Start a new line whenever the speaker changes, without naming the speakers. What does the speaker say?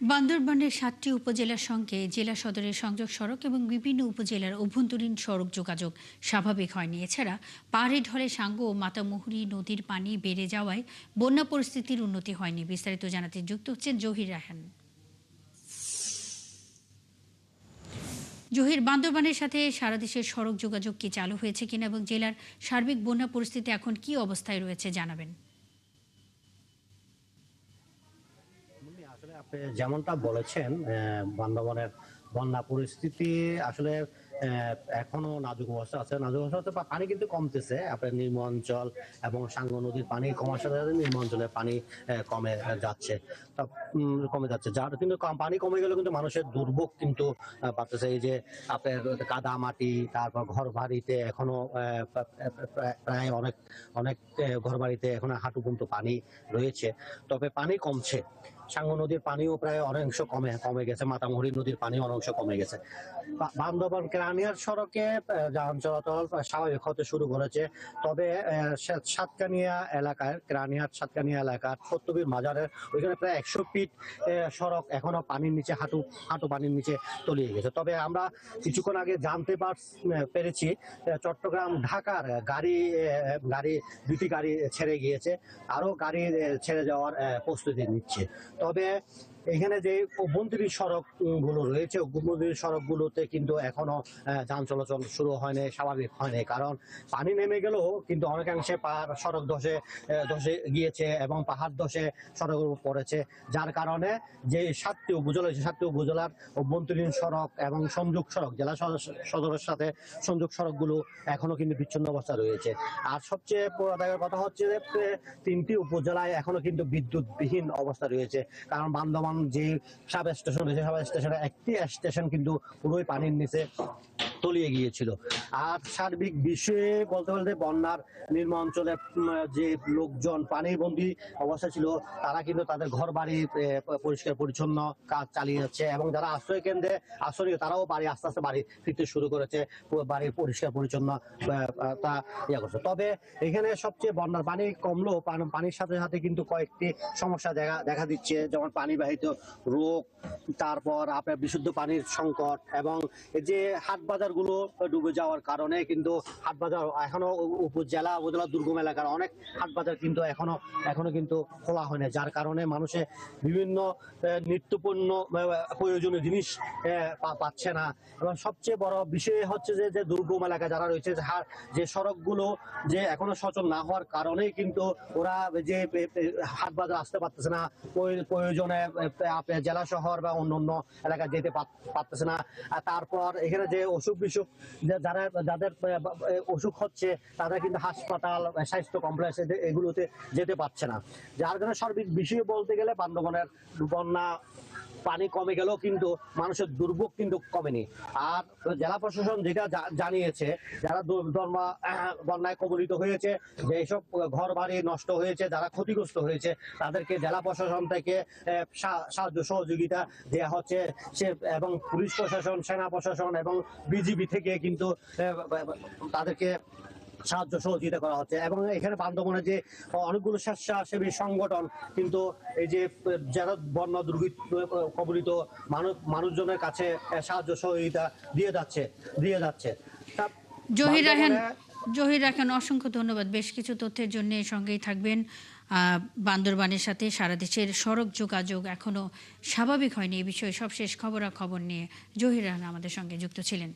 বান্দরবানের ৭টি উপজেলার সঙ্গে জেলা সদরের সংযোগ সড়ক এবং বিভিন্ন উপজেলার অভ্যন্তরীণ সড়ক যোগাযোগ স্বাভাবিক হয়নি। এছাড়া পাহাড়ি ঢলে সাঙ্গু ও মাতামুহুরী নদীর পানি বেড়ে যাওয়ায় বন্যা পরিস্থিতির উন্নতি হয়নি। বিস্তারিত জানাতে যুক্ত হচ্ছেন জহির রায়হান। জহির, বান্দরবানের সাথে সারা দেশের সড়ক যোগাযোগ কি চালু হয়েছে কিনা এবং জেলার সার্বিক বন্যা পরিস্থিতি এখন কি অবস্থায় রয়েছে জানাবেন।
আসলে আপনি যেমনটা বলেছেন, বান্দরবানের বন্যা পরিস্থিতি আসলে এখনো নাজুক অবস্থা আছে। নাজুক অবস্থা হচ্ছে, পানি কিন্তু কমতেছে। আপনার নিম্ন অঞ্চল এবং সাঙ্গু নদীর পানি কমার সাথে সাথে নিম্ন অঞ্চলের পানি কমে যাচ্ছে। কমে যাচ্ছে, যার কিন্তু পানি কমে গেলে কিন্তু মানুষের দুর্ভোগ কিন্তু বাড়তেছে। এই যে আপনার কাদা মাটি, তারপর ঘর বাড়িতে এখনো প্রায় অনেক অনেক ঘর বাড়িতে এখনো হাঁটু পর্যন্ত পানি রয়েছে। তবে পানি কমছে। সাঙ্গু নদীর পানিও প্রায় অনেকাংশ কমে গেছে। মাতামুহুরী নদীর পানি অনেকাংশ কমে গেছে। বান্দরবান কেরানিয়ার সড়কে যান চলাচল স্বাভাবিক হতে শুরু করেছে। তবে সাতকানিয়া এলাকায়, কেরানিয়ার সাতকানিয়া এলাকার সত্যবীর মাজারের ওইখানে প্রায় ১০০ ফিট সড়ক এখনো পানির নিচে, হাঁটু হাঁটু পানির নিচে তলিয়ে গেছে। তবে আমরা কিছুক্ষণ আগে জানতে পেরেছি চট্টগ্রাম ঢাকার গাড়ি দুটি গাড়ি ছেড়ে গিয়েছে, আরো গাড়ি ছেড়ে যাওয়ার প্রস্তুতি নিচ্ছে। তবে এখানে যে অভ্যন্তরীণ সড়ক গুলো রয়েছে, অভ্যন্তরীণ সড়কগুলোতে কিন্তু এখনো যান চলাচল শুরু হয়নি, স্বাভাবিক হয়নি। কারণ পানি নেমে গেলেও কিন্তু অনেকাংশে সড়ক ধসে গিয়েছে এবং পাহাড় ধসে সড়ক পড়েছে। যার কারণে যে ৭টি উপজেলা, ৭টি উপজেলার অভ্যন্তরীণ সড়ক এবং সংযোগ সড়ক, জেলা সদরের সাথে সংযোগ সড়কগুলো এখনো কিন্তু বিচ্ছিন্ন অবস্থা রয়েছে। আর সবচেয়ে বড় কথা হচ্ছে যে ৩টি উপজেলায় এখনো কিন্তু বিদ্যুৎবিহীন অবস্থা রয়েছে। কারণ বান্দরবান যে সাব স্টেশন রয়েছে, সাব স্টেশনে একটি স্টেশন কিন্তু পুরোই পানির নিচে তলিয়ে গিয়েছিল। আর সার্বিক বিষয়ে বলতে বলতে বন্যার নিম্ন অঞ্চলে যে লোকজন পানিবন্দী অবস্থা ছিল, তারা কিন্তু তাদের ঘর বাড়ি পরিষ্কার পরিচ্ছন্ন কাজ চালিয়ে যাচ্ছে এবং যারা আশ্রয় কেন্দ্রে আশ্রয়, তারাও বাড়ি আস্তে আস্তে বাড়ি ফিরতে শুরু করেছে, বাড়ির পরিষ্কার পরিচ্ছন্ন তা ইয়ে করছে। তবে এখানে সবচেয়ে বন্যার পানি কমলেও পানির সাথে সাথে কিন্তু কয়েকটি সমস্যা দেখা দিচ্ছে, যেমন পানিবাহিত রোগ, তারপর আপনার বিশুদ্ধ পানির সংকট এবং এই যে হাট বাজার গুলো ডুবে যাওয়ার কারণে কিন্তু হাট বাজার এখনো উপজেলা দুর্গম এলাকার অনেক হাট বাজার কিন্তু এখনো কিন্তু খোলা হয়নি। যার কারণে মানুষে বিভিন্ন নিত্যপণ্য প্রয়োজনীয় জিনিস পাচ্ছে না। এবং সবচেয়ে বড় বিষয় হচ্ছে যে দুর্গম এলাকা যারা রয়েছে, যে সড়কগুলো যে এখনো সচল না হওয়ার কারণেই কিন্তু ওরা যে হাট বাজার আসতে পারতেছে না, প্রয়োজনে জেলা শহর বা অন্য এলাকায় যেতে পারতেছে না। তারপর এখানে যে অসুখ বিসুখ, যাদের অসুখ হচ্ছে, তারা কিন্তু হাসপাতাল, স্বাস্থ্য কমপ্লেক্স এগুলোতে যেতে পারছে না। যার কারণে সার্বিক বিষয়ে বলতে গেলে বান্দরবানের বন্যা পানি কমে গেলেও কিন্তু মানুষের দুর্ভোগ কিন্তু কমেনি। আর জেলা প্রশাসন যেটা জানিয়েছে, যারা বন্যায় কবলিত হয়েছে, যে এইসব ঘর বাড়ি নষ্ট হয়েছে, যারা ক্ষতিগ্রস্ত হয়েছে, তাদেরকে জেলা প্রশাসন থেকে সাহায্য সহযোগিতা দেওয়া হচ্ছে। এবং পুলিশ প্রশাসন, সেনা প্রশাসন এবং বিজিবি থেকে কিন্তু তাদেরকে সাহায্য সহযোগিতা করা হচ্ছে। এবং এখানে বান্দরবনে যে অনেকগুলো স্বেচ্ছাসেবী সংগঠন কিন্তু এই যে যারা বন্যা কবলিত মানুষজনের কাছে সাহায্য সহযোগিতা দিয়ে যাচ্ছে।
জহির রায়হান,
বান্দরবনে
অসংখ্য ধন্যবাদ বেশ কিছু তথ্যের জন্য। সঙ্গেই থাকবেন। বান্দরবানের সাথে সারা দেশের সড়ক যোগাযোগ এখনো স্বাভাবিক হয়নি, এই বিষয়ে সবশেষ খবরাখবর নিয়ে জহির রায়হান আমাদের সঙ্গে যুক্ত ছিলেন।